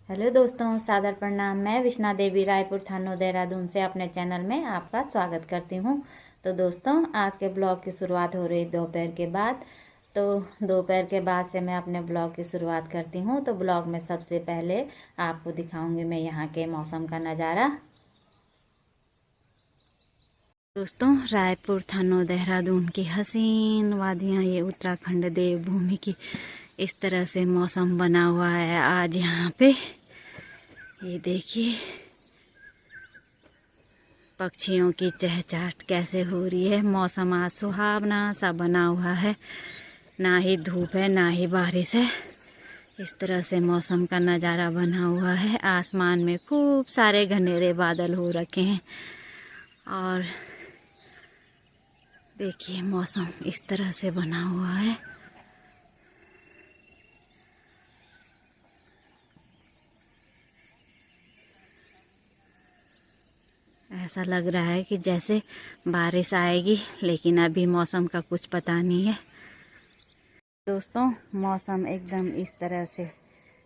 Hello दोस्तों, सादर प्रणाम। मैं विष्णा देवी रायपुर थानो देहरादून से अपने चैनल में आपका स्वागत करती हूँ। तो दोस्तों, आज के ब्लॉग की शुरुआत हो रही दोपहर के बाद। तो दोपहर के बाद से मैं अपने ब्लॉग की शुरुआत करती हूँ। तो ब्लॉग में सबसे पहले आपको दिखाऊंगी मैं यहाँ के मौसम का नज़ारा। दोस्तों, रायपुर थानो देहरादून की हसीन वादियाँ, ये उत्तराखंड देवभूमि की इस तरह से मौसम बना हुआ है आज यहाँ पे। ये देखिए पक्षियों की चहचहाट कैसे हो रही है। मौसम आज सुहावना सा बना हुआ है, ना ही धूप है ना ही बारिश है। इस तरह से मौसम का नज़ारा बना हुआ है। आसमान में खूब सारे घनेरे बादल हो रखे हैं और देखिए मौसम इस तरह से बना हुआ है। ऐसा लग रहा है कि जैसे बारिश आएगी, लेकिन अभी मौसम का कुछ पता नहीं है। दोस्तों, मौसम एकदम इस तरह से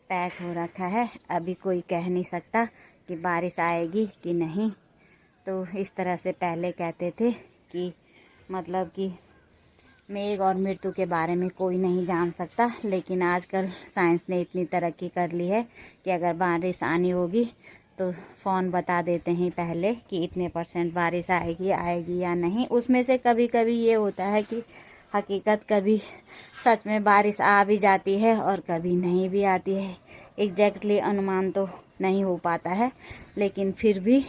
पैक हो रखा है, अभी कोई कह नहीं सकता कि बारिश आएगी कि नहीं। तो इस तरह से पहले कहते थे कि मतलब कि मेघ और मृत्यु के बारे में कोई नहीं जान सकता, लेकिन आजकल साइंस ने इतनी तरक्की कर ली है कि अगर बारिश आनी होगी तो फ़ोन बता देते हैं पहले कि इतने % बारिश आएगी या नहीं। उसमें से कभी कभी ये होता है कि हकीकत कभी सच में बारिश आ भी जाती है और कभी नहीं भी आती है। एग्जैक्टली अनुमान तो नहीं हो पाता है, लेकिन फिर भी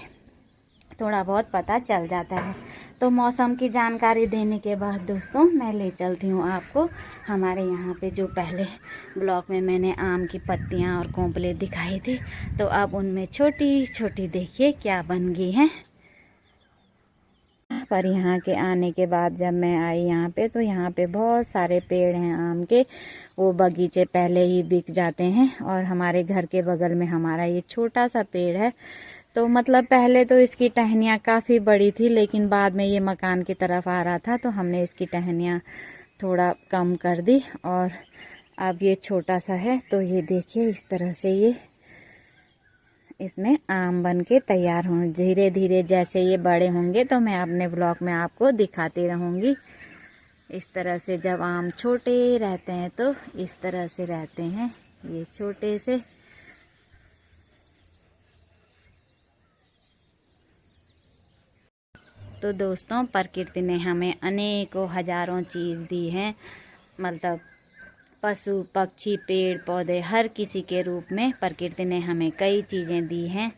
थोड़ा बहुत पता चल जाता है। तो मौसम की जानकारी देने के बाद दोस्तों, मैं ले चलती हूँ आपको हमारे यहाँ पे जो पहले ब्लॉग में मैंने आम की पत्तियाँ और कोंपले दिखाई थी, तो अब उनमें छोटी छोटी देखिए क्या बन गई हैं। पर यहाँ के आने के बाद जब मैं आई यहाँ पे, तो यहाँ पे बहुत सारे पेड़ हैं आम के। वो बगीचे पहले ही बिक जाते हैं और हमारे घर के बगल में हमारा ये छोटा सा पेड़ है। तो मतलब पहले तो इसकी टहनियाँ काफ़ी बड़ी थी, लेकिन बाद में ये मकान की तरफ आ रहा था तो हमने इसकी टहनियाँ थोड़ा कम कर दी और अब ये छोटा सा है। तो ये देखिए इस तरह से ये इसमें आम बन के तैयार हों। धीरे धीरे जैसे ये बड़े होंगे तो मैं अपने ब्लॉग में आपको दिखाती रहूँगी। इस तरह से जब आम छोटे रहते हैं तो इस तरह से रहते हैं ये छोटे से। तो दोस्तों, प्रकृति ने हमें अनेकों हजारों चीज़ दी हैं, मतलब पशु पक्षी पेड़ पौधे हर किसी के रूप में प्रकृति ने हमें कई चीज़ें दी हैं।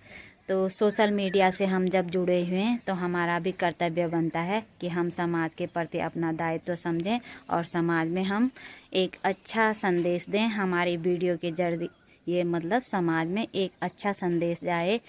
तो सोशल मीडिया से हम जब जुड़े हुए हैं तो हमारा भी कर्तव्य बनता है कि हम समाज के प्रति अपना दायित्व समझें और समाज में हम एक अच्छा संदेश दें। हमारी वीडियो के जरिए ये मतलब समाज में एक अच्छा संदेश जाए,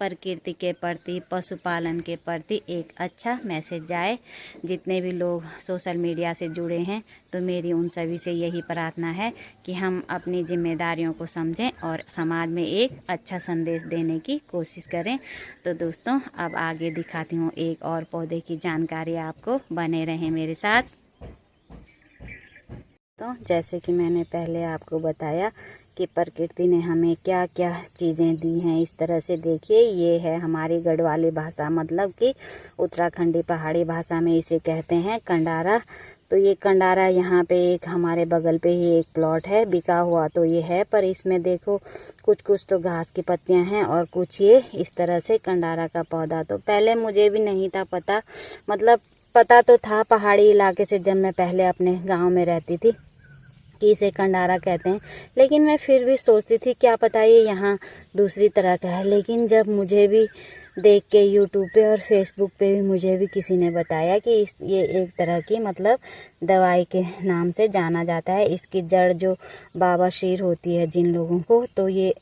प्रकृति के प्रति पशुपालन के प्रति एक अच्छा मैसेज जाए। जितने भी लोग सोशल मीडिया से जुड़े हैं तो मेरी उन सभी से यही प्रार्थना है कि हम अपनी जिम्मेदारियों को समझें और समाज में एक अच्छा संदेश देने की कोशिश करें। तो दोस्तों, अब आगे दिखाती हूँ एक और पौधे की जानकारी आपको, बने रहें मेरे साथ। तो जैसे कि मैंने पहले आपको बताया कि प्रकृति ने हमें क्या क्या चीज़ें दी हैं। इस तरह से देखिए, ये है हमारी गढ़वाली भाषा, मतलब कि उत्तराखंडी पहाड़ी भाषा में इसे कहते हैं कंडारा। तो ये कंडारा यहाँ पे एक हमारे बगल पे ही एक प्लॉट है, बिका हुआ तो ये है, पर इसमें देखो कुछ कुछ तो घास की पत्तियाँ हैं और कुछ ये इस तरह से कंडारा का पौधा। तो पहले मुझे भी नहीं था पता, मतलब पता तो था पहाड़ी इलाके से, जब मैं पहले अपने गाँव में रहती थी, कि इसे कंडारा कहते हैं, लेकिन मैं फिर भी सोचती थी क्या पता ये यहाँ दूसरी तरह का है। लेकिन जब मुझे भी देख के यूट्यूब पे और फेसबुक पे भी मुझे भी किसी ने बताया कि ये एक तरह की मतलब दवाई के नाम से जाना जाता है। इसकी जड़ जो बवासीर होती है जिन लोगों को, तो ये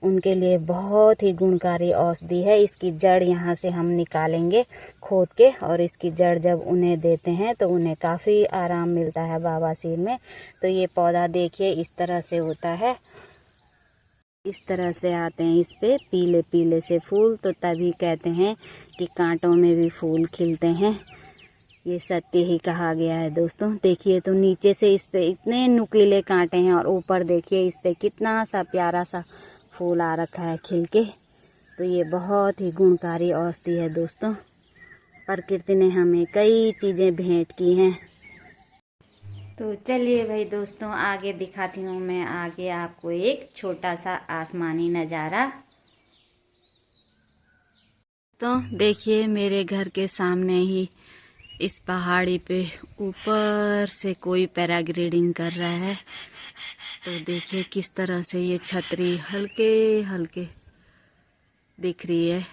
उनके लिए बहुत ही गुणकारी औषधि है। इसकी जड़ यहाँ से हम निकालेंगे खोद के, और इसकी जड़ जब उन्हें देते हैं तो उन्हें काफ़ी आराम मिलता है बवासीर में। तो ये पौधा देखिए इस तरह से होता है, इस तरह से आते हैं इस पे पीले पीले से फूल। तो तभी कहते हैं कि कांटों में भी फूल खिलते हैं। ये सत्य ही कहा गया है दोस्तों। देखिए तो नीचे से इस पे इतने नुकीले कांटे हैं और ऊपर देखिए इस पे कितना सा प्यारा सा फूल आ रखा है खिल के। तो ये बहुत ही गुणकारी औषधि है दोस्तों। प्रकृति ने हमें कई चीज़ें भेंट की हैं। तो चलिए भाई दोस्तों, आगे दिखाती हूँ मैं आगे आपको एक छोटा सा आसमानी नज़ारा। तो देखिए मेरे घर के सामने ही इस पहाड़ी पे ऊपर से कोई पैराग्लाइडिंग कर रहा है। तो देखिए किस तरह से ये छतरी हल्के हल्के दिख रही है।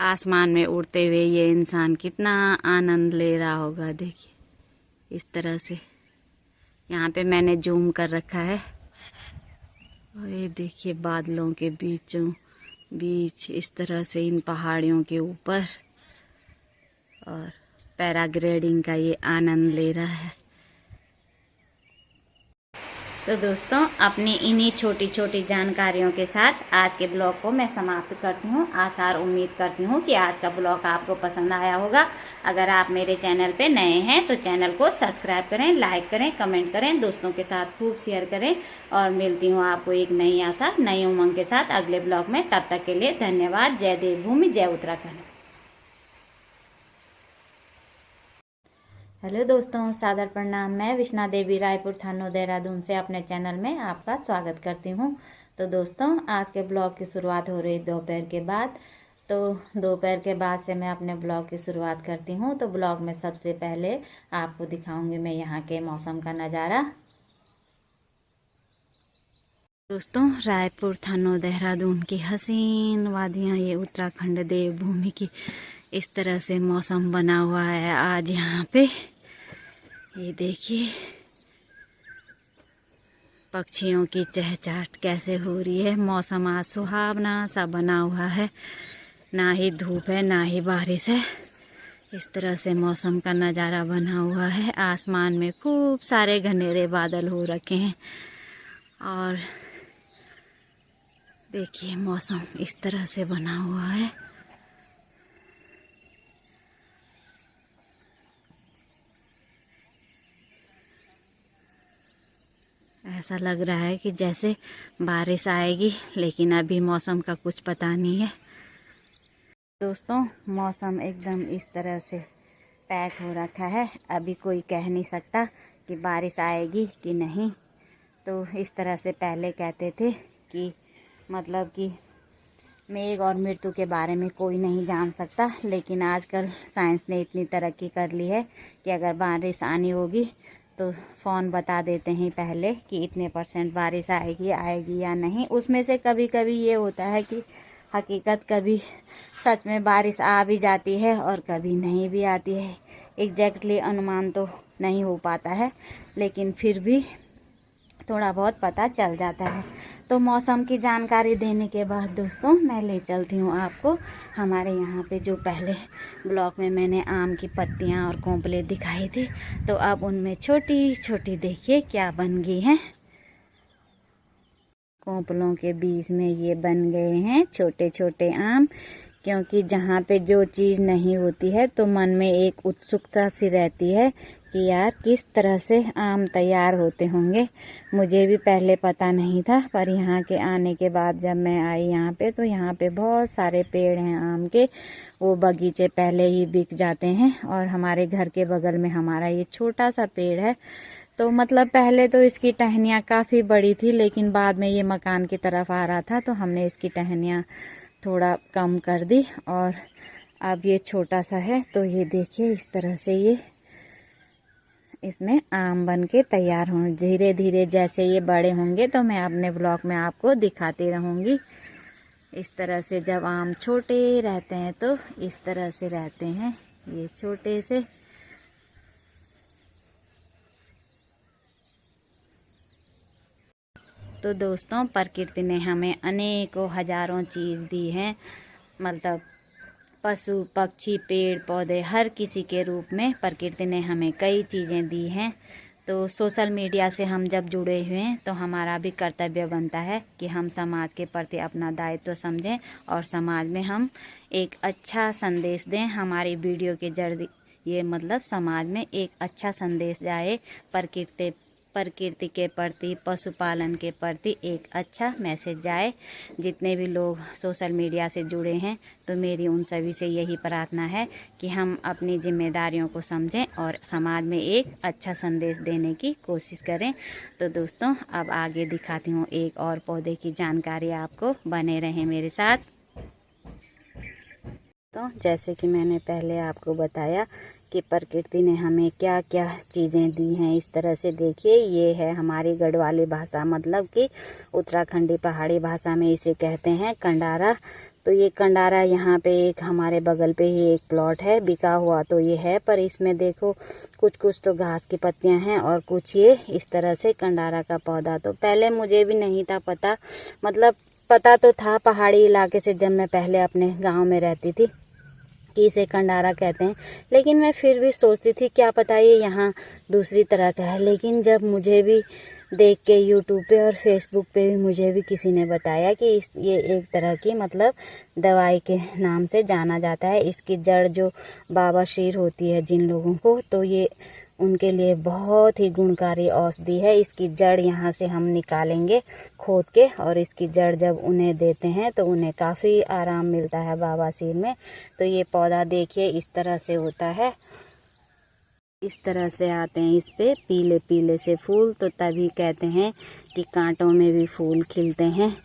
आसमान में उड़ते हुए ये इंसान कितना आनंद ले रहा होगा। देखिए इस तरह से यहाँ पे मैंने जूम कर रखा है और ये देखिए बादलों के बीचों बीच इस तरह से इन पहाड़ियों के ऊपर और पैराग्लाइडिंग का ये आनंद ले रहा है। तो दोस्तों अपनी इन्हीं छोटी छोटी जानकारियों के साथ आज के ब्लॉग को मैं समाप्त करती हूँ। आशा और उम्मीद करती हूँ कि आज का ब्लॉग आपको पसंद आया होगा। अगर आप मेरे चैनल पे नए हैं तो चैनल को सब्सक्राइब करें, लाइक करें, कमेंट करें, दोस्तों के साथ खूब शेयर करें। और मिलती हूँ आपको एक नई आशा नई उमंग के साथ अगले ब्लॉग में। तब तक के लिए धन्यवाद। जय देवभूमि, जय उत्तराखंड। हेलो दोस्तों, सादर प्रणाम। मैं विष्णा देवी रायपुर थानो देहरादून से अपने चैनल में आपका स्वागत करती हूँ। तो दोस्तों आज के ब्लॉग की शुरुआत हो रही दोपहर के बाद। तो दोपहर के बाद से मैं अपने ब्लॉग की शुरुआत करती हूँ। तो ब्लॉग में सबसे पहले आपको दिखाऊंगी मैं यहाँ के मौसम का नज़ारा। दोस्तों रायपुर थानो देहरादून की हसीन वादियाँ, ये उत्तराखंड देवभूमि की इस तरह से मौसम बना हुआ है आज यहाँ पे। ये देखिए पक्षियों की चहचहाट कैसे हो रही है। मौसम आज सुहावना सा बना हुआ है, ना ही धूप है ना ही बारिश है। इस तरह से मौसम का नज़ारा बना हुआ है। आसमान में खूब सारे घनेरे बादल हो रखे हैं और देखिए मौसम इस तरह से बना हुआ है। ऐसा लग रहा है कि जैसे बारिश आएगी, लेकिन अभी मौसम का कुछ पता नहीं है। दोस्तों मौसम एकदम इस तरह से पैक हो रखा है, अभी कोई कह नहीं सकता कि बारिश आएगी कि नहीं। तो इस तरह से पहले कहते थे कि मतलब कि मेघ और मृत्यु के बारे में कोई नहीं जान सकता, लेकिन आजकल साइंस ने इतनी तरक्की कर ली है कि अगर बारिश आनी होगी तो फ़ोन बता देते हैं पहले कि इतने % बारिश आएगी या नहीं। उसमें से कभी कभी ये होता है कि हकीकत कभी सच में बारिश आ भी जाती है और कभी नहीं भी आती है। एग्जैक्टली अनुमान तो नहीं हो पाता है, लेकिन फिर भी थोड़ा बहुत पता चल जाता है। तो मौसम की जानकारी देने के बाद दोस्तों मैं ले चलती हूँ आपको हमारे यहाँ पे जो पहले ब्लॉग में मैंने आम की पत्तियाँ और कोंपले दिखाई थी, तो अब उनमें छोटी छोटी देखिए क्या बन गई हैं। कोंपलों के बीच में ये बन गए हैं छोटे छोटे आम। क्योंकि जहाँ पे जो चीज़ नहीं होती है तो मन में एक उत्सुकता सी रहती है कि यार किस तरह से आम तैयार होते होंगे। मुझे भी पहले पता नहीं था, पर यहाँ के आने के बाद जब मैं आई यहाँ पे तो यहाँ पे बहुत सारे पेड़ हैं आम के। वो बगीचे पहले ही बिक जाते हैं और हमारे घर के बगल में हमारा ये छोटा सा पेड़ है। तो मतलब पहले तो इसकी टहनियाँ काफ़ी बड़ी थी, लेकिन बाद में ये मकान की तरफ आ रहा था तो हमने इसकी टहनियाँ थोड़ा कम कर दी और अब ये छोटा सा है। तो ये देखिए इस तरह से ये इसमें आम बन के तैयार हों। धीरे धीरे जैसे ये बड़े होंगे तो मैं अपने ब्लॉग में आपको दिखाती रहूँगी। इस तरह से जब आम छोटे रहते हैं तो इस तरह से रहते हैं ये छोटे से। तो दोस्तों प्रकृति ने हमें अनेकों हजारों चीज़ दी हैं, मतलब पशु पक्षी पेड़ पौधे हर किसी के रूप में प्रकृति ने हमें कई चीज़ें दी हैं। तो सोशल मीडिया से हम जब जुड़े हुए हैं तो हमारा भी कर्तव्य बनता है कि हम समाज के प्रति अपना दायित्व समझें और समाज में हम एक अच्छा संदेश दें। हमारी वीडियो के जरिए मतलब समाज में एक अच्छा संदेश जाए, प्रकृति के प्रति, पशुपालन के प्रति एक अच्छा मैसेज जाए। जितने भी लोग सोशल मीडिया से जुड़े हैं तो मेरी उन सभी से यही प्रार्थना है कि हम अपनी जिम्मेदारियों को समझें और समाज में एक अच्छा संदेश देने की कोशिश करें। तो दोस्तों अब आगे दिखाती हूँ एक और पौधे की जानकारी आपको, बने रहें मेरे साथ। तो जैसे कि मैंने पहले आपको बताया कि प्रकृति ने हमें क्या क्या चीज़ें दी हैं, इस तरह से देखिए ये है हमारी गढ़वाली भाषा, मतलब कि उत्तराखंडी पहाड़ी भाषा में इसे कहते हैं कंडारा। तो ये कंडारा यहाँ पे एक हमारे बगल पे ही एक प्लॉट है, बिका हुआ तो ये है, पर इसमें देखो कुछ कुछ तो घास की पत्तियां हैं और कुछ ये इस तरह से कंडारा का पौधा। तो पहले मुझे भी नहीं था पता, मतलब पता तो था पहाड़ी इलाके से, जब मैं पहले अपने गाँव में रहती थी कि इसे कंडारा कहते हैं, लेकिन मैं फिर भी सोचती थी क्या पता ये यहाँ दूसरी तरह का है। लेकिन जब मुझे भी देख के यूट्यूब पे और फेसबुक पे भी मुझे भी किसी ने बताया कि ये एक तरह की मतलब दवाई के नाम से जाना जाता है। इसकी जड़ जो बवासीर होती है जिन लोगों को, तो ये उनके लिए बहुत ही गुणकारी औषधि है। इसकी जड़ यहाँ से हम निकालेंगे खोद के, और इसकी जड़ जब उन्हें देते हैं तो उन्हें काफ़ी आराम मिलता है बवासीर में। तो ये पौधा देखिए इस तरह से होता है, इस तरह से आते हैं इस पे पीले पीले से फूल। तो तभी कहते हैं कि कांटों में भी फूल खिलते हैं,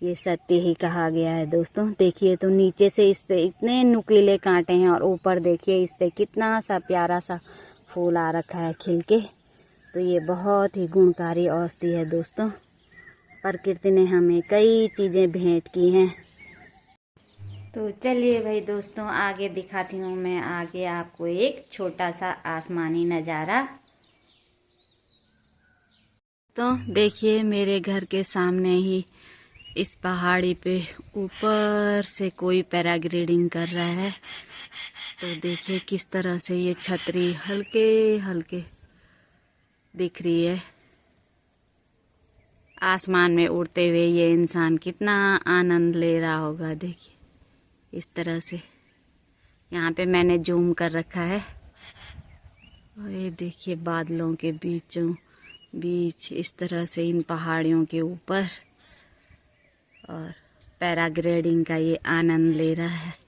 ये सत्य ही कहा गया है दोस्तों। देखिए तो नीचे से इस पे इतने नुकीले कांटे हैं और ऊपर देखिए इस पे कितना सा प्यारा सा फूल आ रखा है खिल के। तो ये बहुत ही गुणकारी औषधि है दोस्तों। प्रकृति ने हमें कई चीज़ें भेंट की हैं। तो चलिए भाई दोस्तों आगे दिखाती हूँ मैं आगे आपको एक छोटा सा आसमानी नज़ारा। तो देखिए मेरे घर के सामने ही इस पहाड़ी पे ऊपर से कोई पैराग्लाइडिंग कर रहा है। तो देखिए किस तरह से ये छतरी हल्के हल्के दिख रही है, आसमान में उड़ते हुए ये इंसान कितना आनंद ले रहा होगा। देखिए इस तरह से, यहाँ पे मैंने जूम कर रखा है और ये देखिए बादलों के बीचों बीच इस तरह से इन पहाड़ियों के ऊपर और पैराग्लाइडिंग का ये आनंद ले रहा है।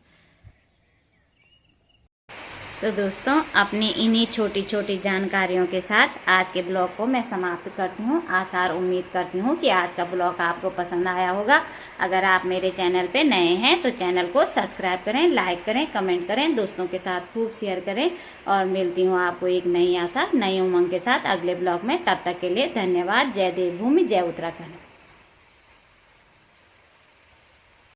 तो दोस्तों अपनी इन्हीं छोटी छोटी जानकारियों के साथ आज के ब्लॉग को मैं समाप्त करती हूँ। आशा और उम्मीद करती हूँ कि आज का ब्लॉग आपको पसंद आया होगा। अगर आप मेरे चैनल पे नए हैं तो चैनल को सब्सक्राइब करें, लाइक करें, कमेंट करें, दोस्तों के साथ खूब शेयर करें। और मिलती हूँ आपको एक नई आशा नई उमंग के साथ अगले ब्लॉग में। तब तक के लिए धन्यवाद। जय देवभूमि, जय उत्तराखंड।